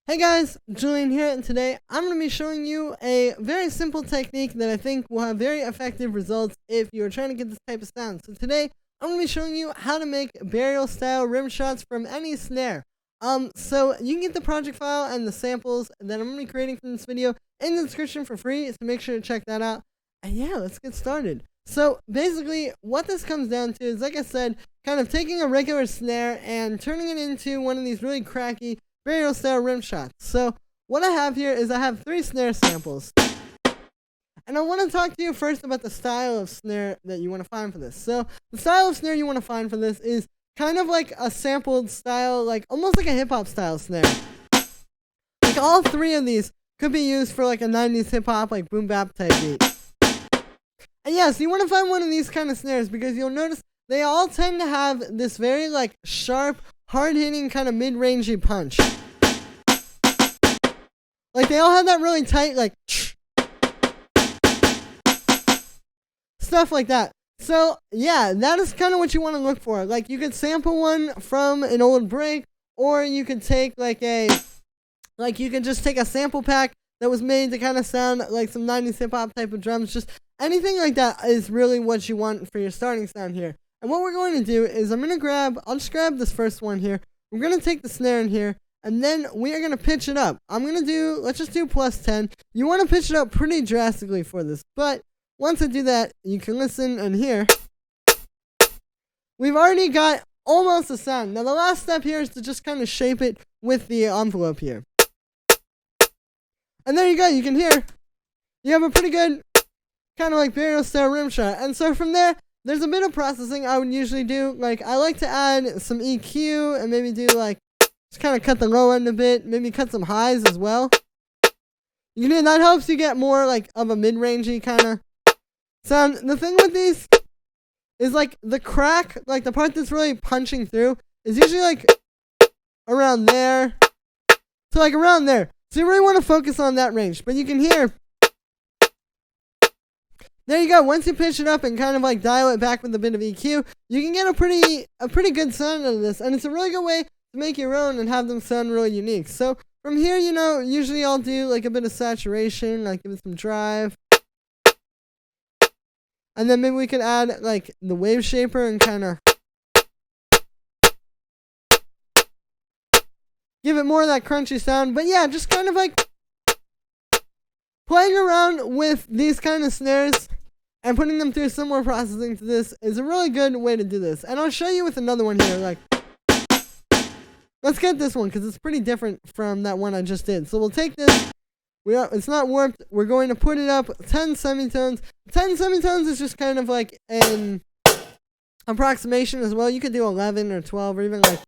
Hey guys, Julian here, and today I'm going to be showing you a very simple technique that I think will have very effective results if you're trying to get this type of sound. So today I'm going to be showing you how to make burial style rim shots from any snare. So you can get the project file and the samples that I'm going to be creating from this video in the description for free, so make sure to check that out. And yeah, let's get started. So basically what this comes down to is, like I said, kind of taking a regular snare and turning it into one of these really cracky burial style rim shots. So what I have here is I have 3 snare samples. And I want to talk to you first about the style of snare that you want to find for this. So the style of snare you want to find for this is kind of like a sampled style, like almost like a hip hop style snare. Like all 3 of these could be used for like a 90s hip hop, like boom bap type beat. And yeah, so you want to find one of these kind of snares because you'll notice they all tend to have this very like sharp, hard-hitting kind of mid-rangey punch. Like they all have that really tight, like stuff like that. So yeah, that is kind of what you want to look for. Like you could sample one from an old break, or you could take you could just take a sample pack that was made to kind of sound like some 90s hip-hop type of drums. Just anything like that is really what you want for your starting sound here. And what we're going to do is I'll just grab this first one here. We're going to take the snare in here, and then we are going to pitch it up. Let's just do plus 10. You want to pitch it up pretty drastically for this, but once I do that, you can listen and hear. We've already got almost a sound. Now the last step here is to just kind of shape it with the envelope here. And there you go, you can hear. You have a pretty good kind of like burial style rim shot. And so from there, there's a bit of processing I would usually do. Like, I like to add some EQ and maybe do like, just kind of cut the low end a bit, maybe cut some highs as well. You know, that helps you get more like of a mid-rangey kind of sound. The thing with these is like the crack, like the part that's really punching through, is usually like around there. So like around there. So you really want to focus on that range. But you can hear. There you go. Once you pitch it up and kind of like dial it back with a bit of EQ, you can get a pretty good sound out of this. And it's a really good way to make your own and have them sound really unique. So from here, you know, usually I'll do like a bit of saturation, like give it some drive. And then maybe we could add like the wave shaper and kind of give it more of that crunchy sound. But yeah, just kind of like playing around with these kind of snares and putting them through similar processing to this is a really good way to do this. And I'll show you with another one here. Like, let's get this one because it's pretty different from that one I just did. So we'll take this. It's not warped. We're going to put it up 10 semitones. 10 semitones is just kind of like an approximation as well. You could do 11 or 12 or even like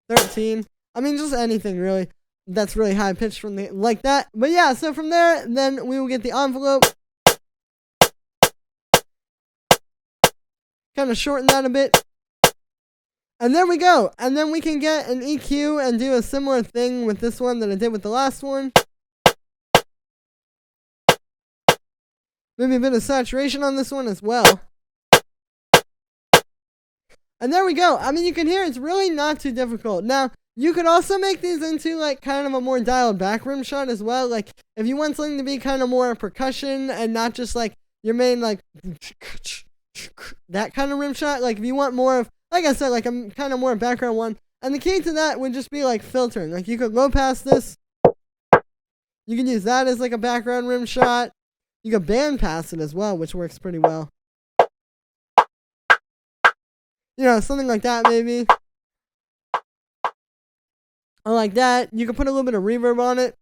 13. I mean, just anything really that's really high pitched from the like that. But yeah, so from there, then we will get the envelope. Kind of shorten that a bit. And there we go. And then we can get an EQ and do a similar thing with this one that I did with the last one. Maybe a bit of saturation on this one as well. And there we go. I mean, you can hear it's really not too difficult. Now, you could also make these into like kind of a more dialed back rim shot as well. Like if you want something to be kind of more percussion and not just like your main like that kind of rim shot. Like if you want more of, like I said, like a kind of more background one. And the key to that would just be like filtering. Like you could low pass this. You can use that as like a background rim shot. You could band pass it as well, which works pretty well. You know, something like that maybe. Or like that. You can put a little bit of reverb on it.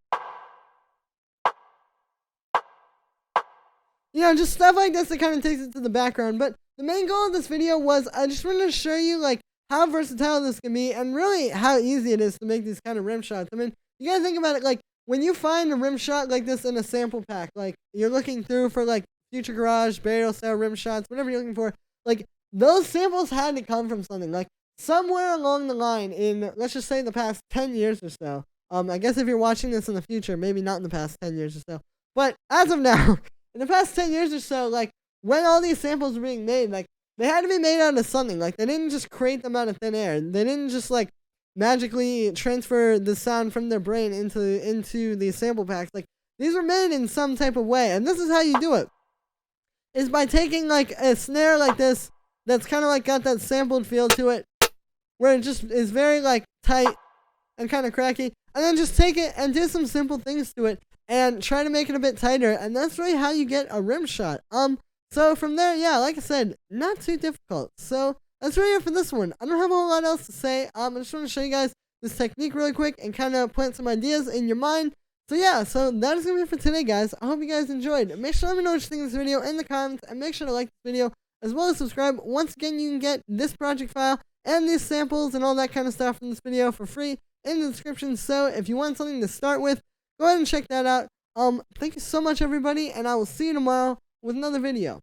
You know, just stuff like this that kind of takes it to the background. But the main goal of this video was I just wanted to show you like how versatile this can be and really how easy it is to make these kind of rim shots. I mean, you gotta think about it, like when you find a rim shot like this in a sample pack, like you're looking through for like Future Garage, burial style rim shots, whatever you're looking for, like those samples had to come from something. Like somewhere along the line in, let's just say the past 10 years or so. I guess if you're watching this in the future, maybe not in the past 10 years or so. But as of now, in the past 10 years or so, like, when all these samples were being made, like, they had to be made out of something. Like, they didn't just create them out of thin air. They didn't just, like, magically transfer the sound from their brain into the sample packs. Like, these were made in some type of way, and this is how you do it. Is by taking like a snare like this that's kind of like got that sampled feel to it, where it just is very like tight and kind of cracky, and then just take it and do some simple things to it and try to make it a bit tighter, and that's really how you get a rim shot. So from there, yeah, like I said, not too difficult. So that's really it for this one. I don't have a whole lot else to say. I just want to show you guys this technique really quick and kind of plant some ideas in your mind. So yeah, so that is going to be it for today, guys. I hope you guys enjoyed. Make sure to let me know what you think of this video in the comments, and make sure to like this video, as well as subscribe. Once again, you can get this project file and these samples and all that kind of stuff from this video for free in the description. So if you want something to start with, go ahead and check that out. Thank you so much, everybody, and I will see you tomorrow with another video.